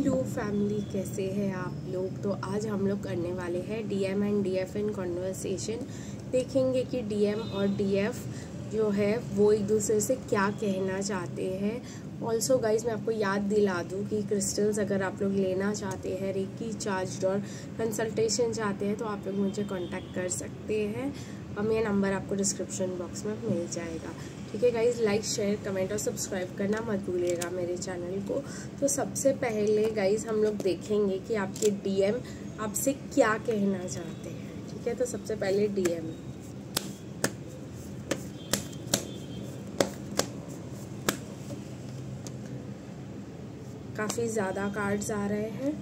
Hello family, कैसे हैं आप लोग। तो आज हम लोग करने वाले हैं DM and DF in conversation. देखेंगे कि डीएम और डीएफ जो है वो एक दूसरे से क्या कहना चाहते हैं। ऑल्सो गाइज मैं आपको याद दिला दूं कि क्रिस्टल्स अगर आप लोग लेना चाहते हैं, रेकी चार्ज्ड और कंसल्टेशन चाहते हैं तो आप लोग मुझे कांटेक्ट कर सकते हैं। मेरा नंबर आपको डिस्क्रिप्शन बॉक्स में मिल जाएगा। ठीक है गाइज, लाइक शेयर कमेंट और सब्सक्राइब करना मत भूलिएगा मेरे चैनल को। तो सबसे पहले गाइज हम लोग देखेंगे कि आपके डीएम आपसे क्या कहना चाहते हैं। ठीक है, तो सबसे पहले डीएम। काफ़ी ज़्यादा कार्ड्स आ रहे हैं।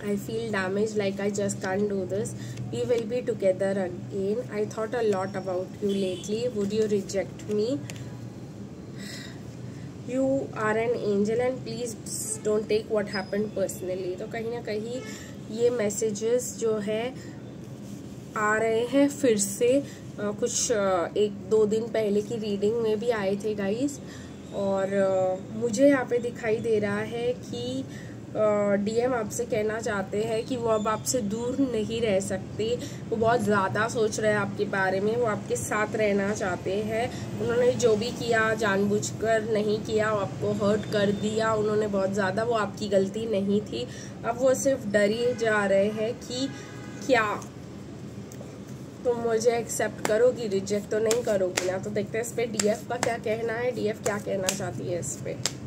I feel damaged, like I just can't do this. We will be together again. I thought a lot about you lately. Would you reject me? You are an angel and please don't take what happened personally. तो कहीं ना कहीं ये messages जो है आ रहे हैं फिर से। कुछ एक दो दिन पहले की रीडिंग में भी आए थे गाइस। और मुझे यहाँ पे दिखाई दे रहा है कि डीएम आपसे कहना चाहते हैं कि वो अब आपसे दूर नहीं रह सकते। वो बहुत ज़्यादा सोच रहे हैं आपके बारे में, वो आपके साथ रहना चाहते हैं। उन्होंने जो भी किया जानबूझकर नहीं किया, वो आपको हर्ट कर दिया उन्होंने बहुत ज़्यादा, वो आपकी गलती नहीं थी। अब वो सिर्फ डर ही जा रहे हैं कि क्या तुम मुझे एक्सेप्ट करोगी, रिजेक्ट तो नहीं करोगी ना। तो देखते हैं इस पर डीएफ का क्या कहना है, डीएफ क्या कहना चाहती है इस पर।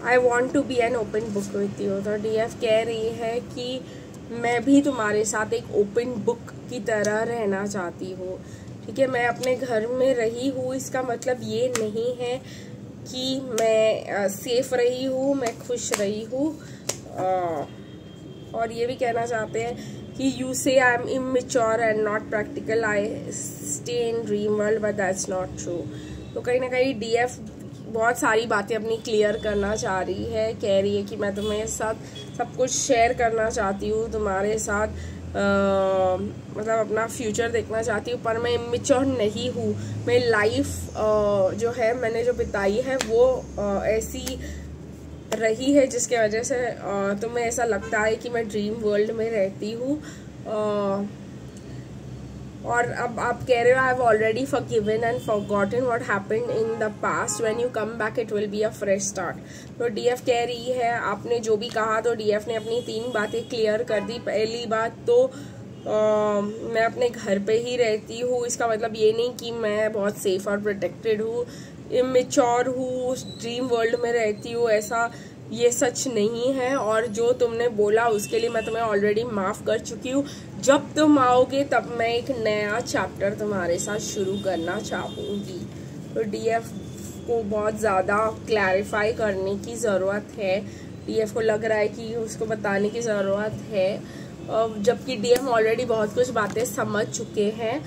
I want to be an open book with you. तो डीएफ कह रही है कि मैं भी तुम्हारे साथ एक ओपन बुक की तरह रहना चाहती हूँ। ठीक है, मैं अपने घर में रही हूँ, इसका मतलब ये नहीं है कि मैं सेफ रही हूँ, मैं खुश रही हूँ। और ये भी कहना चाहते हैं कि यू से I am immature and not practical, I stay in dream world but that's not true. तो कहीं ना कहीं डीएफ बहुत सारी बातें अपनी क्लियर करना चाह रही है। कह रही है कि मैं तुम्हारे साथ सब कुछ शेयर करना चाहती हूँ, तुम्हारे साथ मतलब अपना फ्यूचर देखना चाहती हूँ, पर मैं इमेच्योर नहीं हूँ। मैं लाइफ जो है मैंने जो बिताई है वो ऐसी रही है जिसके वजह से तुम्हें ऐसा लगता है कि मैं ड्रीम वर्ल्ड में रहती हूँ। और अब आप कह रहे हो I have already forgiven and forgotten what happened in the past, when you come back it will be a fresh start. तो डीएफ कह रही है आपने जो भी कहा, तो डीएफ ने अपनी 3 बातें क्लियर कर दी। पहली बात तो मैं अपने घर पे ही रहती हूँ, इसका मतलब ये नहीं कि मैं बहुत सेफ और प्रोटेक्टेड हूँ। इमेच्योर हूँ, ड्रीम वर्ल्ड में रहती हूँ, ऐसा ये सच नहीं है। और जो तुमने बोला उसके लिए मैं तुम्हें ऑलरेडी माफ़ कर चुकी हूँ। जब तुम आओगे तब मैं एक नया चैप्टर तुम्हारे साथ शुरू करना चाहूँगी। तो डीएफ को बहुत ज़्यादा क्लैरिफाई करने की ज़रूरत है। डीएफ को लग रहा है कि उसको बताने की ज़रूरत है, जबकि डीएम ऑलरेडी बहुत कुछ बातें समझ चुके हैं।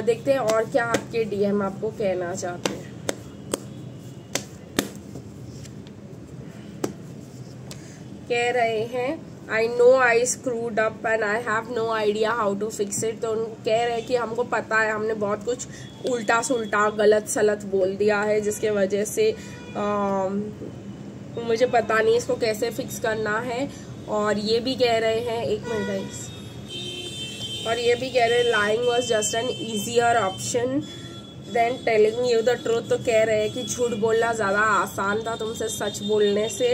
देखते हैं और क्या आपके डीएम आपको कहना चाहते हैं। कह रहे हैं I know I screwed up and I have no idea how to fix it. तो कह रहे हैं कि हमको पता है हमने बहुत कुछ उल्टा सुल्टा गलत सलत बोल दिया है, जिसके वजह से मुझे पता नहीं इसको कैसे फिक्स करना है। और ये भी कह रहे हैं, एक मिनट गाइस, और ये भी कह रहे हैं lying was just an easier option than telling you the truth. तो कह रहे हैं कि झूठ बोलना ज़्यादा आसान था तुमसे सच बोलने से।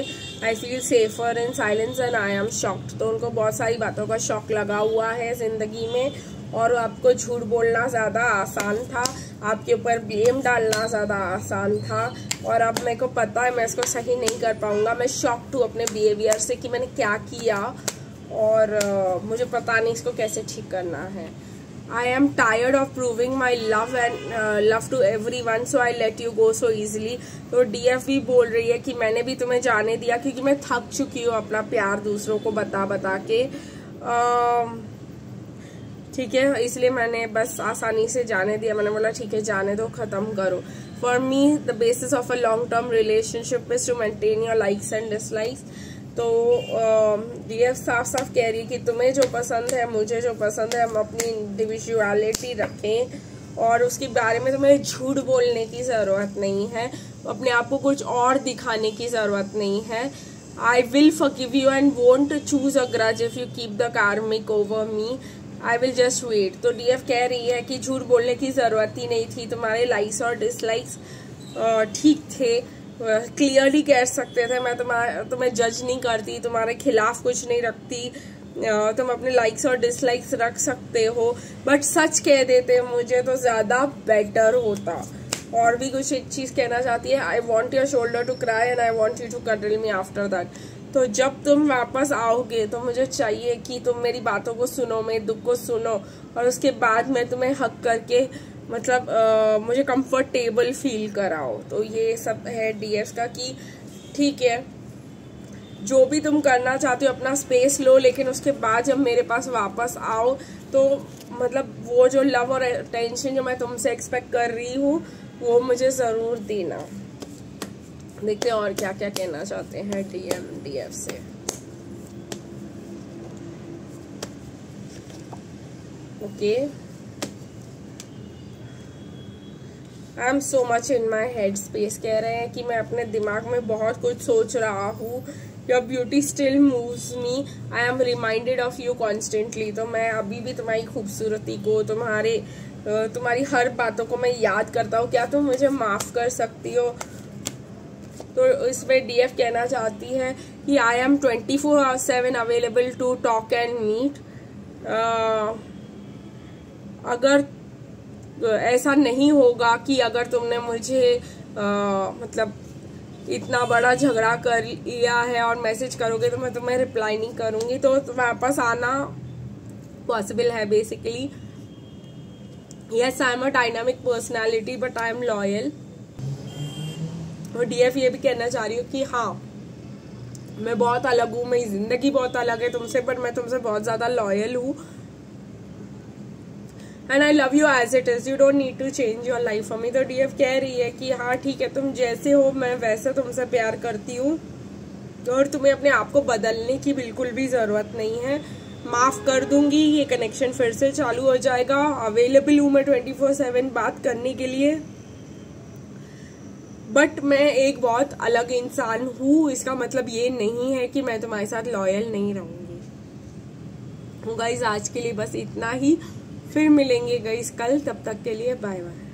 I feel safer in silence and I am shocked. तो उनको बहुत सारी बातों का शौक लगा हुआ है ज़िंदगी में, और आपको झूठ बोलना ज़्यादा आसान था, आपके ऊपर ब्लेम डालना ज़्यादा आसान था। और अब मेरे को पता है मैं इसको सही नहीं कर पाऊँगा। मैं शॉक्ड हूँ अपने बिहेवियर से कि मैंने क्या किया, और मुझे पता नहीं इसको कैसे ठीक करना है। I am tired of proving my love and love to everyone, so I let you go so easily. तो डीएफ भी बोल रही है कि मैंने भी तुम्हें जाने दिया क्योंकि मैं थक चुकी हूँ अपना प्यार दूसरों को बता बता के। ठीक है, इसलिए मैंने बस आसानी से जाने दिया। मैंने बोला ठीक है जाने दो, ख़त्म करो। For me, the basis of a long-term relationship is to maintain your likes and dislikes. तो डीएफ साफ साफ कह रही है कि तुम्हें जो पसंद है, मुझे जो पसंद है, हम अपनी इंडिविजुअलिटी रखें और उसके बारे में तुम्हें झूठ बोलने की ज़रूरत नहीं है, अपने आप को कुछ और दिखाने की ज़रूरत नहीं है। I will forgive you and won't choose a grudge if you keep the karmic over me, I will just wait. तो डीएफ कह रही है कि झूठ बोलने की ज़रूरत ही नहीं थी, तुम्हारे लाइक्स और डिसलाइक्स ठीक थे, क्लियरली कह सकते थे। मैं तुम्हें जज नहीं करती, तुम्हारे खिलाफ कुछ नहीं रखती, तुम अपने लाइक्स और डिसलाइक्स रख सकते हो, बट सच कह देते मुझे तो ज़्यादा बेटर होता। और भी कुछ एक चीज़ कहना चाहती है, I want your shoulder to cry and I want you to cuddle me after that. तो जब तुम वापस आओगे तो मुझे चाहिए कि तुम मेरी बातों को सुनो, मेरे दुख को सुनो, और उसके बाद मैं तुम्हें हक करके मतलब मुझे कंफर्टेबल फील कराओ। तो ये सब है डीएफ का कि ठीक है, जो भी तुम करना चाहते हो अपना स्पेस लो, लेकिन उसके बाद जब मेरे पास वापस आओ तो मतलब वो जो लव और अटेंशन जो मैं तुमसे एक्सपेक्ट कर रही हूँ वो मुझे ज़रूर देना। देखते हैं और क्या क्या कहना चाहते हैं डीएफ से। Okay, I am so much in my head space, कह रहे हैं कि मैं अपने दिमाग में बहुत कुछ सोच रहा हूँ। Your beauty still moves me, I am reminded of you constantly. तो मैं अभी भी तुम्हारी खूबसूरती को, तुम्हारी हर बातों को मैं याद करता हूँ, क्या तुम मुझे माफ़ कर सकती हो? तो इसमें डीएफ कहना चाहती है कि I am 24/7 available to talk and meet. अगर ऐसा नहीं होगा कि अगर तुमने मुझे मतलब इतना बड़ा झगड़ा कर लिया है और मैसेज करोगे तो मैं तुम्हें रिप्लाई नहीं करूंगी, तो वापस आना पॉसिबल है basically. Yes, I am a dynamic personality but I am loyal. और डीएफ ये भी कहना चाह रही हूँ कि हाँ, मैं बहुत अलग हूँ, मेरी जिंदगी बहुत अलग है तुमसे, पर मैं तुमसे बहुत ज्यादा लॉयल हूँ। And I love you as it is, you don't need to change your life for me. तो डीएफ कह रही है कि हाँ ठीक है, तुम जैसे हो मैं वैसे तुमसे प्यार करती हूँ और तुम्हें अपने आप को बदलने की बिल्कुल भी जरूरत नहीं है। माफ कर दूंगी, ये कनेक्शन फिर से चालू हो जाएगा। अवेलेबल हूँ मैं 24/7 बात करने के लिए, बट मैं एक बहुत अलग इंसान हूँ। इसका मतलब ये नहीं है कि मैं तुम्हारे साथ लॉयल नहीं रहूंगी। गाइस आज के लिए बस इतना ही, फिर मिलेंगे गाइस कल, तब तक के लिए बाय बाय।